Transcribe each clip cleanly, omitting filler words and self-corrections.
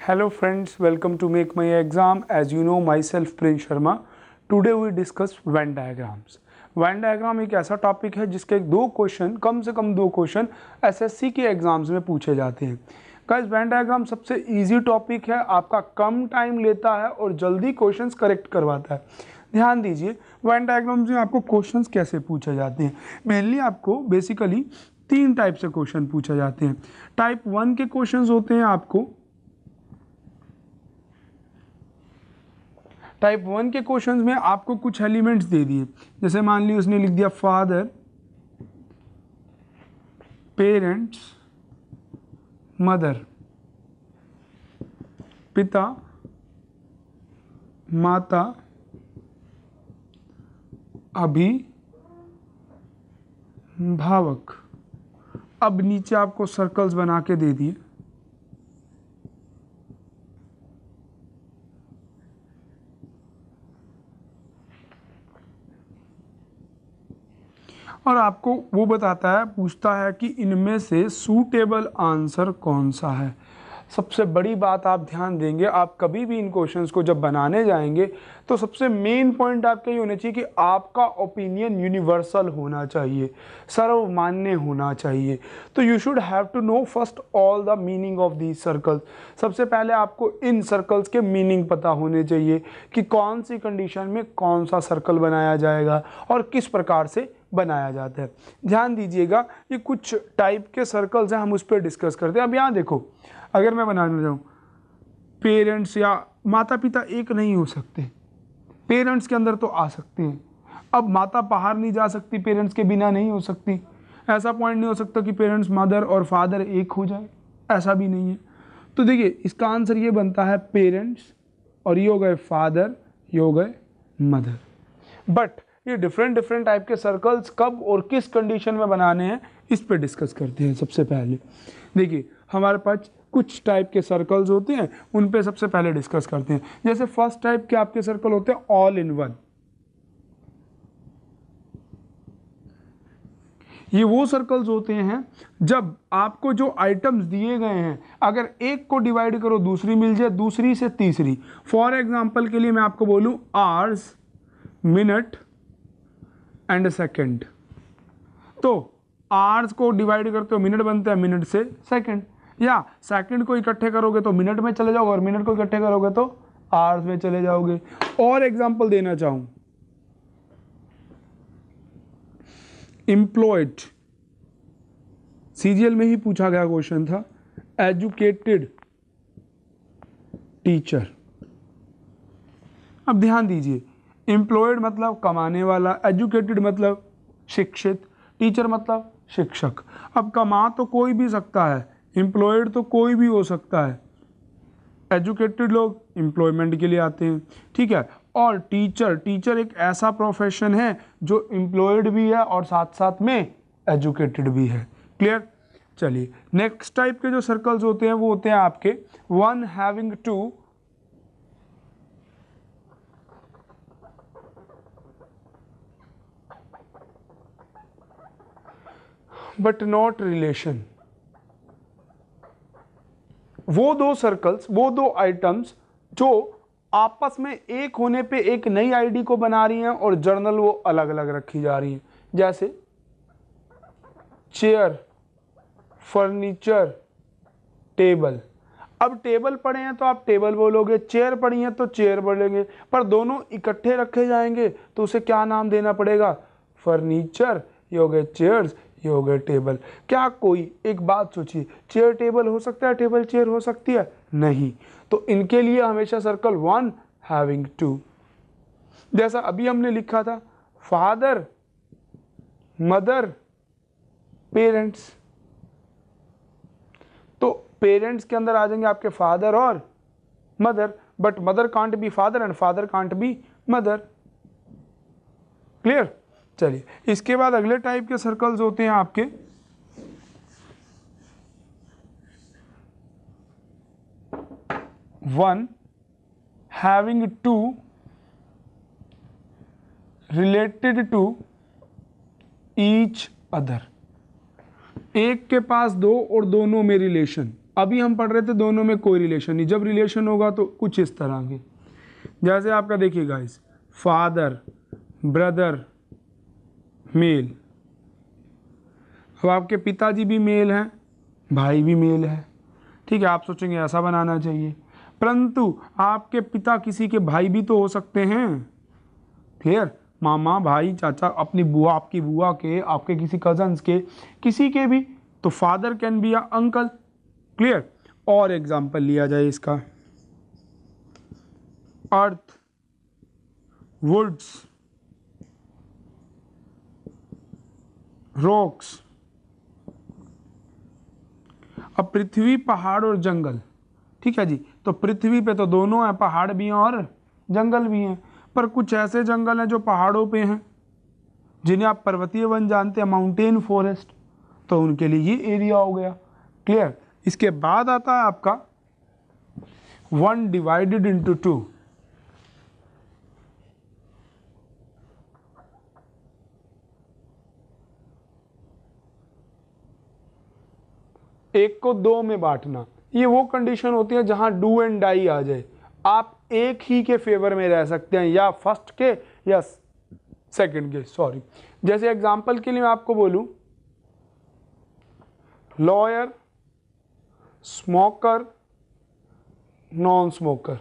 Hello friends, welcome to Make My Exam. As you know, myself Prince Sharma. Today we discuss Venn diagrams. Venn diagram एक ऐसा topic है जिसके कम से कम दो question SSC के exams में पूछे जाते हैं। गाइस, वेन डायग्राम सबसे इजी टॉपिक है, आपका कम टाइम लेता है और जल्दी क्वेश्चंस करेक्ट करवाता है। ध्यान दीजिए, वेन डायग्राम्स में आपको क्वेश्चंस कैसे पूछे जाते हैं। मेनली आपको बेसिकली तीन टाइप से क्वेश्चन पूछे जाते हैं। टाइप 1 के क्वेश्चंस होते हैं आपको टाइप 1 के क्वेश्चंस में आपको कुछ एलिमेंट्स दे दिए, जैसे मान ली उसने लिख दिया फादर, पेरेंट्स, मदर, पिता, माता, अभिभावक। अब नीचे आपको सर्कल्स बना के दे दिए। और आपको वो बताता है, पूछता है कि इनमें से सूटेबल आंसर कौन सा है। सबसे बड़ी बात आप ध्यान देंगे, आप कभी भी इन क्वेश्चंस को जब बनाने जाएंगे तो सबसे मेन पॉइंट आपका ये होना चाहिए कि आपका ओपिनियन यूनिवर्सल होना चाहिए, सर्वमान्य होना चाहिए। तो you should have to know first all the meaning of these circles. सबसे पहले आपको इन सर्कल्स के मीनिंग पता होने चाहिए कि कौन सी कंडीशन में कौन सा सर्कल बनाया जाएगा और किस प्रकार से बनाया जाता है। ध्यान दीजिएगा, ये कुछ टाइप के सर्कल्स हैं, हम उस पर डिस्कस करते हैं। अब यहाँ देखो, अगर मैं बनाना चाहूँ, पेरेंट्स या माता पिता एक नहीं हो सकते, पेरेंट्स के अंदर तो आ सकते हैं। अब माता बाहर नहीं जा सकती, पेरेंट्स के बिना नहीं हो सकती। ऐसा पॉइंट नहीं हो सकता कि पेरेंट्स मदर और फादर एक हो जाए, ऐसा भी नहीं है। तो देखिए, इसका आंसर ये बनता है पेरेंट्स, और ये हो गए फादर, ये हो गए मदर। बट ये डिफरेंट टाइप के सर्कल्स कब और किस कंडीशन में बनाने हैं, इस पे डिस्कस करते हैं। सबसे पहले देखिए, हमारे पास कुछ टाइप के सर्कल्स होते हैं, उन पे सबसे पहले डिस्कस करते हैं। जैसे फर्स्ट टाइप के आपके सर्कल होते हैं ऑल इन वन। ये वो सर्कल्स होते हैं जब आपको जो आइटम्स दिए गए हैं, अगर एक को डिवाइड करो दूसरी मिल जाए, दूसरी से तीसरी। फॉर एग्जाम्पल के लिए मैं आपको बोलूं आवर्स, मिनट एंड सेकेंड। तो आवर्स को डिवाइड करते हो मिनट बनता है, मिनट से सेकंड, या सेकंड को इकट्ठे करोगे तो मिनट में चले जाओगे और मिनट को इकट्ठे करोगे तो आवर्स में चले जाओगे। और एग्जांपल देना चाहूं, एम्प्लॉयड, सीजीएल में ही पूछा गया क्वेश्चन था। Educated, teacher. अब ध्यान दीजिए, एम्प्लॉयड मतलब कमाने वाला, एजुकेटेड मतलब शिक्षित, टीचर मतलब शिक्षक। अब कमा तो कोई भी सकता है, एम्प्लॉयड तो कोई भी हो सकता है, एजुकेटेड लोग एम्प्लॉयमेंट के लिए आते हैं, ठीक है। और टीचर एक ऐसा प्रोफेशन है जो एम्प्लॉयड भी है और साथ साथ में एजुकेटेड भी है। क्लियर। चलिए, नेक्स्ट टाइप के जो सर्कल्स होते हैं वो होते हैं आपके one having two but not relation. वो दो सर्कल्स, वो दो आइटम्स जो आपस में एक होने पे एक नई आईडी को बना रही हैं और जर्नल वो अलग अलग रखी जा रही हैं। जैसे चेयर, फर्नीचर, टेबल। अब टेबल पड़े हैं तो आप टेबल बोलोगे, चेयर पड़ी हैं तो चेयर बोलेंगे, पर दोनों इकट्ठे रखे जाएंगे तो उसे क्या नाम देना पड़ेगा? फर्नीचर, ये हो गए चेयर्स, ये हो गए टेबल। क्या कोई एक बात सोचिए, चेयर टेबल हो सकता है, टेबल चेयर हो सकती है? नहीं। तो इनके लिए हमेशा सर्कल वन हैविंग टू। जैसा अभी हमने लिखा था, फादर, मदर, पेरेंट्स। तो पेरेंट्स के अंदर आ जाएंगे आपके फादर और mother, but mother can't be father and father can't be mother. Clear. चलिए, इसके बाद अगले टाइप के सर्कल्स होते हैं आपके one having two related to each other. एक के पास दो और दोनों में रिलेशन। अभी हम पढ़ रहे थे दोनों में कोई रिलेशन नहीं, जब रिलेशन होगा तो कुछ इस तरह के, जैसे आपका देखिए गाइस, फादर ब्रदर मेल। अब आपके पिताजी भी मेल हैं, भाई भी मेल है, ठीक है। आप सोचेंगे ऐसा बनाना चाहिए, परंतु आपके पिता किसी के भाई भी तो हो सकते हैं, क्लियर। मामा, भाई, चाचा, अपनी बुआ, आपकी बुआ के, आपके किसी कजन्स के, किसी के भी, तो father can be a uncle, clear. और एग्जाम्पल लिया जाए इसका, अर्थ, वुड्स, रॉक्स। अब पृथ्वी, पहाड़ और जंगल, ठीक है जी। तो पृथ्वी पे तो दोनों हैं, पहाड़ भी हैं और जंगल भी हैं, पर कुछ ऐसे जंगल हैं जो पहाड़ों पे हैं, जिन्हें आप पर्वतीय वन जानते हैं, माउंटेन फॉरेस्ट, तो उनके लिए ये एरिया हो गया, क्लियर। इसके बाद आता है आपका 1 डिवाइडेड इंटू 2। एक को 2 में बांटना, ये वो कंडीशन होती है जहां डू एंड डाई आ जाए। आप एक ही के फेवर में रह सकते हैं, या फर्स्ट के या सेकंड के, सॉरी। जैसे एग्जांपल के लिए मैं आपको बोलूं, लॉयर, स्मोकर, नॉन स्मोकर।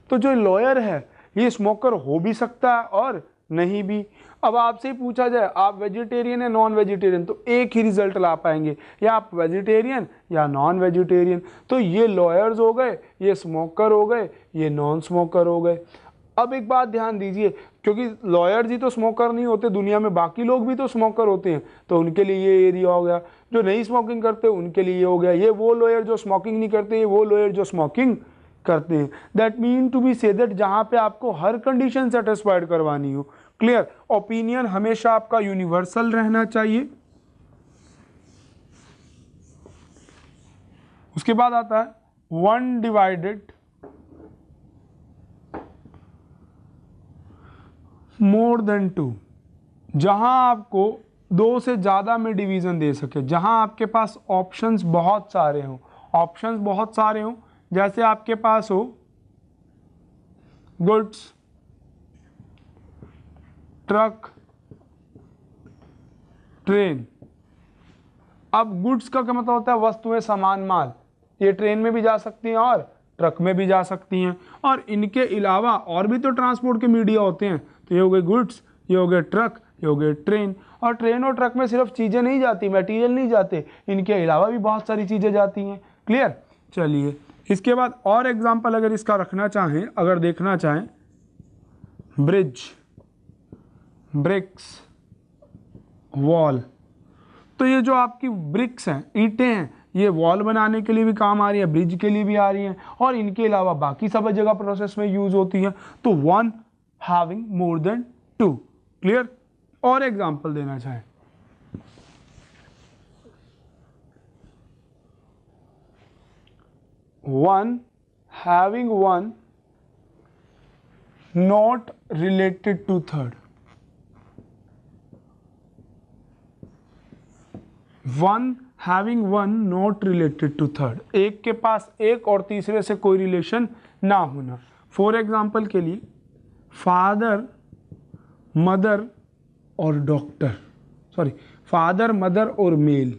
तो जो लॉयर है ये स्मोकर हो भी सकता है और नहीं भी। अब आपसे ही पूछा जाए आप वेजिटेरियन है नॉन वेजिटेरियन, तो एक ही रिजल्ट ला पाएंगे, या आप वेजिटेरियन या नॉन वेजिटेरियन। तो ये लॉयर्स हो गए, ये स्मोकर हो गए, ये नॉन स्मोकर हो गए। अब एक बात ध्यान दीजिए, क्योंकि लॉयर्स ही तो स्मोकर नहीं होते, दुनिया में बाकी लोग भी तो स्मोकर होते हैं, तो उनके लिए ये एरिया हो गया। जो नहीं स्मोकिंग करते उनके लिए ये हो गया। ये वो लॉयर जो स्मोकिंग नहीं करते, ये वो लॉयर जो स्मोकिंग करते हैं। That mean to be say that जहां पे आपको हर कंडीशन सेटिस्फाइड करवानी हो, क्लियर। ओपिनियन हमेशा आपका यूनिवर्सल रहना चाहिए। उसके बाद आता है 1 डिवाइडेड मोर देन 2, जहां आपको 2 से ज्यादा में डिवीजन दे सके, जहां आपके पास ऑप्शंस बहुत सारे हों, ऑप्शंस बहुत सारे हों। जैसे आपके पास हो गुड्स, ट्रक, ट्रेन। अब गुड्स का क्या मतलब होता है, वस्तुएं, सामान, माल। ये ट्रेन में भी जा सकती हैं और ट्रक में भी जा सकती हैं, और इनके अलावा और भी तो ट्रांसपोर्ट के मीडिया होते हैं। तो ये हो गए गुड्स, ये हो गए ट्रक, ये हो गए ट्रेन। और ट्रेन और ट्रक में सिर्फ चीज़ें नहीं जाती, मटेरियल नहीं जाते, इनके अलावा भी बहुत सारी चीज़ें जाती हैं, क्लियर। चलिए इसके बाद और एग्जाम्पल अगर इसका रखना चाहें, अगर देखना चाहें, ब्रिज, ब्रिक्स, वॉल। तो ये जो आपकी ब्रिक्स हैं, ईंटें हैं, ये वॉल बनाने के लिए भी काम आ रही है, ब्रिज के लिए भी आ रही हैं, और इनके अलावा बाकी सब जगह प्रोसेस में यूज होती हैं। तो 1 हैविंग मोर देन 2, क्लियर। और एग्जाम्पल देना चाहें, one having 1 not related to third, 1 having 1 not related to third, एक के पास एक और तीसरे से कोई रिलेशन ना होना। फॉर एग्जाम्पल के लिए फादर, मदर और डॉक्टर, सॉरी, फादर, मदर और मेल।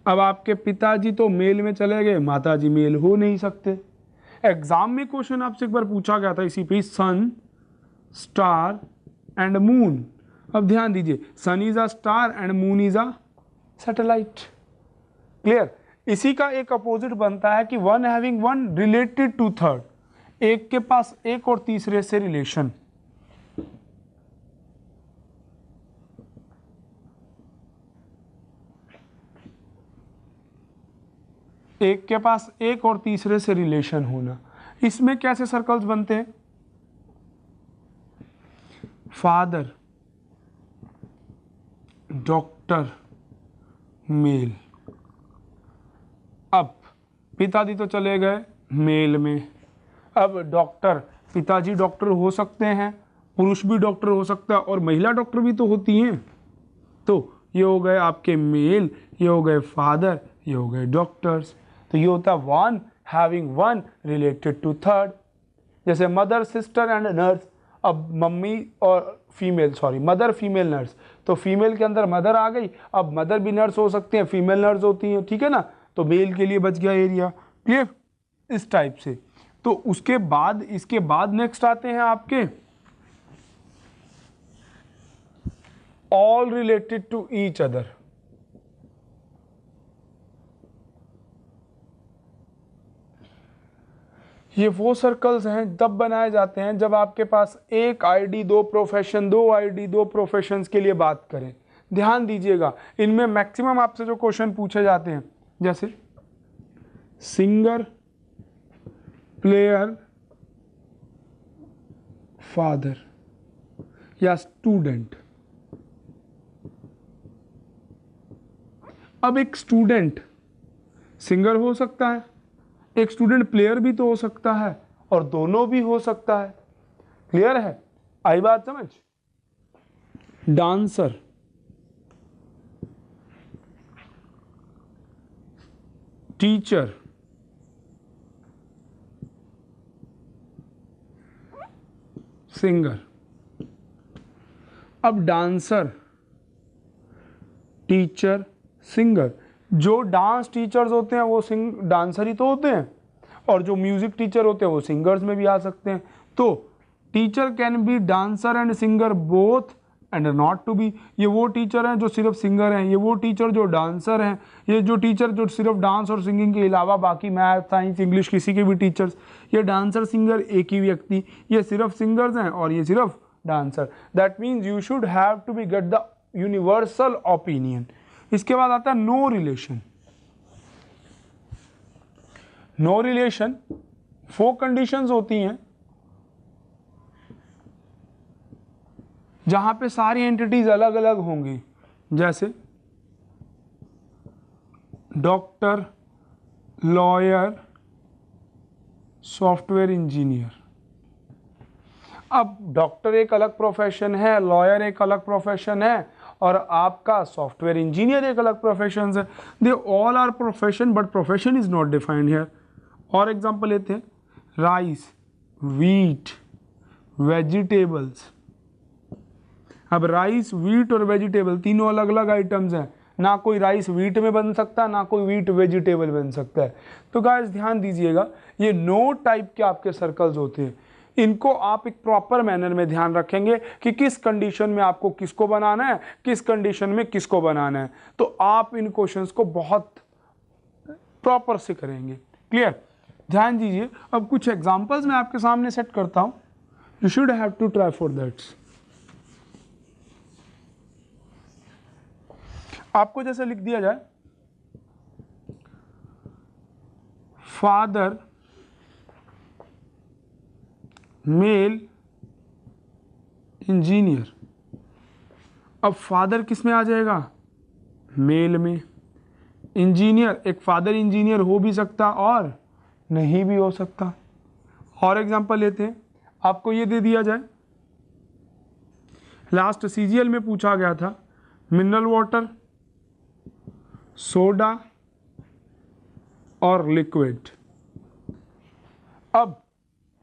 अब आपके पिताजी तो मेल में चले गए, माताजी मेल हो नहीं सकते। एग्जाम में क्वेश्चन आपसे एक बार पूछा गया था इसी पे, सन, स्टार एंड मून। अब ध्यान दीजिए, sun is a star and moon is a satellite, clear. इसी का एक अपोजिट बनता है कि 1 हैविंग 1 रिलेटेड टू थर्ड, एक के पास एक और तीसरे से रिलेशन। एक के पास एक और तीसरे से रिलेशन होना। इसमें कैसे सर्कल्स बनते हैं, फादर, डॉक्टर, मेल। अब पिताजी तो चले गए मेल में, अब डॉक्टर, पिताजी डॉक्टर हो सकते हैं, पुरुष भी डॉक्टर हो सकता है, और महिला डॉक्टर भी तो होती हैं। तो ये हो गए आपके मेल, ये हो गए फादर, ये हो गए डॉक्टर्स। तो ये होता है one having one related to third. जैसे मदर, सिस्टर एंड नर्स। अब मम्मी और female, sorry mother female nurse, तो फीमेल के अंदर मदर आ गई, अब मदर भी नर्स हो सकते हैं, फीमेल नर्स होती हैं, ठीक है ना, तो मेल के लिए बच गया एरिया। क्लियर, इस टाइप से। तो उसके बाद, इसके बाद नेक्स्ट आते हैं आपके all related to each other. ये वो सर्कल्स हैं तब बनाए जाते हैं जब आपके पास एक आईडी दो प्रोफेशन, दो आईडी दो प्रोफेशंस के लिए बात करें। ध्यान दीजिएगा, इनमें मैक्सिमम आपसे जो क्वेश्चन पूछे जाते हैं, जैसे सिंगर, प्लेयर, फादर या स्टूडेंट। अब एक स्टूडेंट सिंगर हो सकता है, एक स्टूडेंट प्लेयर भी तो हो सकता है, और दोनों भी हो सकता है। क्लियर है, आई बात समझ। Dancer, teacher, singer. अब डांसर, टीचर, सिंगर, जो डांस टीचर्स होते हैं वो डांसर ही तो होते हैं, और जो म्यूजिक टीचर होते हैं वो सिंगर्स में भी आ सकते हैं। तो teacher can be dancer and singer both and not to be. ये वो टीचर हैं जो सिर्फ सिंगर हैं, ये वो टीचर जो डांसर हैं, ये जो टीचर जो सिर्फ डांस और सिंगिंग के अलावा बाकी मैथ, साइंस, इंग्लिश किसी के भी टीचर्स, ये डांसर सिंगर एक ही व्यक्ति, ये सिर्फ सिंगर्स हैं और ये सिर्फ dancer. That means you should have to be get the universal opinion. इसके बाद आता है नो रिलेशन। नो रिलेशन वो कंडीशंस होती हैं जहां पे सारी एंटिटीज अलग अलग होंगी, जैसे डॉक्टर, लॉयर, सॉफ्टवेयर इंजीनियर। अब डॉक्टर एक अलग प्रोफेशन है, लॉयर एक अलग प्रोफेशन है, और आपका सॉफ्टवेयर इंजीनियर एक अलग प्रोफेशन है। They all are profession but profession is not defined here. और एग्जांपल लेते हैं, राइस, व्हीट, वेजिटेबल्स। अब राइस, व्हीट और वेजिटेबल तीनों अलग अलग आइटम्स हैं, ना कोई राइस व्हीट में बन सकता, ना कोई व्हीट वेजिटेबल बन सकता है। तो गाइस ध्यान दीजिएगा, ये नो टाइप के आपके सर्कल्स होते हैं, इनको आप एक प्रॉपर मैनर में ध्यान रखेंगे कि किस कंडीशन में आपको किसको बनाना है, किस कंडीशन में किसको बनाना है, तो आप इन क्वेश्चंस को बहुत प्रॉपर से करेंगे। क्लियर, ध्यान दीजिए। अब कुछ एग्जांपल्स मैं आपके सामने सेट करता हूं, you should have to try for that. आपको जैसे लिख दिया जाए, फादर मेल इंजीनियर। अब फादर किस में आ जाएगा, मेल में। इंजीनियर, एक फादर इंजीनियर हो भी सकता और नहीं भी हो सकता। और एग्जांपल लेते हैं, आपको ये दे दिया जाए, लास्ट सीजीएल में पूछा गया था, मिनरल वाटर, सोडा और लिक्विड। अब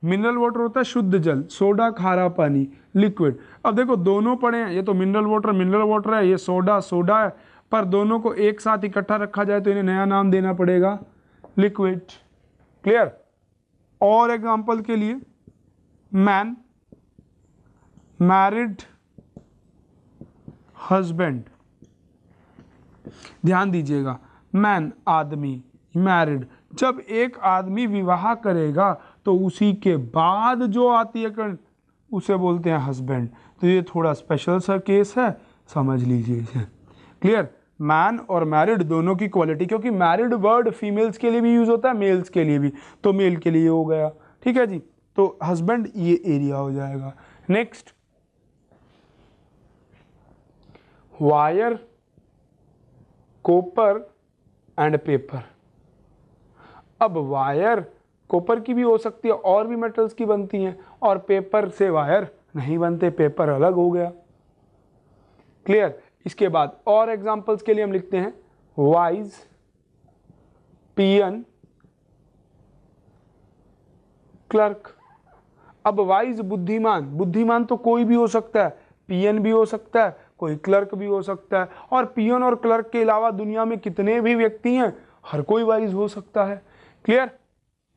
मिनरल वाटर होता है शुद्ध जल, सोडा खारा पानी, लिक्विड। अब देखो दोनों पड़े हैं, ये तो मिनरल वाटर है, ये सोडा है, पर दोनों को एक साथ इकट्ठा रखा जाए तो इन्हें नया नाम देना पड़ेगा, लिक्विड। क्लियर। और एग्जांपल के लिए, मैन, मैरिड, हस्बैंड। ध्यान दीजिएगा, मैन आदमी, मैरिड, जब एक आदमी विवाह करेगा तो उसी के बाद जो आती है उसे बोलते हैं हस्बैंड। तो ये थोड़ा स्पेशल सा केस है, समझ लीजिए इसे। क्लियर, मैन और मैरिड दोनों की क्वालिटी, क्योंकि मैरिड वर्ड फीमेल्स के लिए भी यूज होता है, मेल्स के लिए भी, तो मेल के लिए हो गया, ठीक है जी। तो हस्बैंड ये एरिया हो जाएगा। Next, wire, copper and paper. अब वायर कॉपर की भी हो सकती है, और भी मेटल्स की बनती हैं, और पेपर से वायर नहीं बनते, पेपर अलग हो गया। क्लियर। इसके बाद और एग्जांपल्स के लिए हम लिखते हैं, वाइज, पियन, क्लर्क। अब वाइज बुद्धिमान, बुद्धिमान तो कोई भी हो सकता है, पियन भी हो सकता है, कोई क्लर्क भी हो सकता है, और पियन और क्लर्क के अलावा दुनिया में कितने भी व्यक्ति हैं, हर कोई वाइज हो सकता है। क्लियर?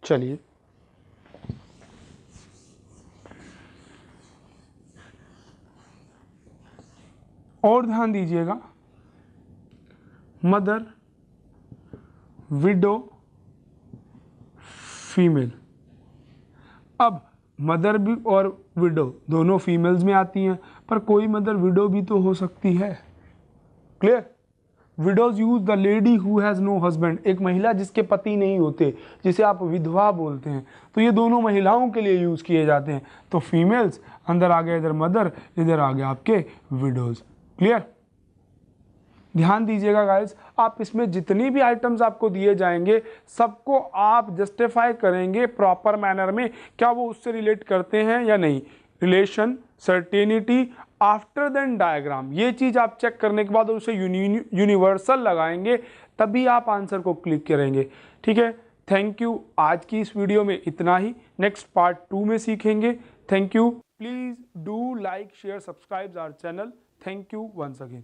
चलिए, और ध्यान दीजिएगा, मदर, विडो, फीमेल। अब मदर भी और विडो दोनों फीमेल्स में आती हैं, पर कोई मदर विडो भी तो हो सकती है। Clear? Widows use the lady who has no husband, एक महिला जिसके पति नहीं होते, जिसे आप विधवा बोलते हैं, तो ये दोनों महिलाओं के लिए यूज किए जाते हैं। तो फीमेल्स अंदर आ गया, इधर मदर, इधर आ गया आपके विडोज। क्लियर? ध्यान दीजिएगा गाइस, आप इसमें जितनी भी आइटम्स आपको दिए जाएंगे सबको आप जस्टिफाई करेंगे प्रॉपर मैनर में, क्या वो उससे रिलेट करते हैं या नहीं। Relation, certainty, after then diagram, ये चीज आप चेक करने के बाद उसे यूनिवर्सल लगाएंगे, तभी आप आंसर को क्लिक करेंगे। ठीक है, थैंक यू। आज की इस वीडियो में इतना ही, नेक्स्ट पार्ट 2 में सीखेंगे। Thank you. Please do like, share, subscribe our channel. Thank you once again.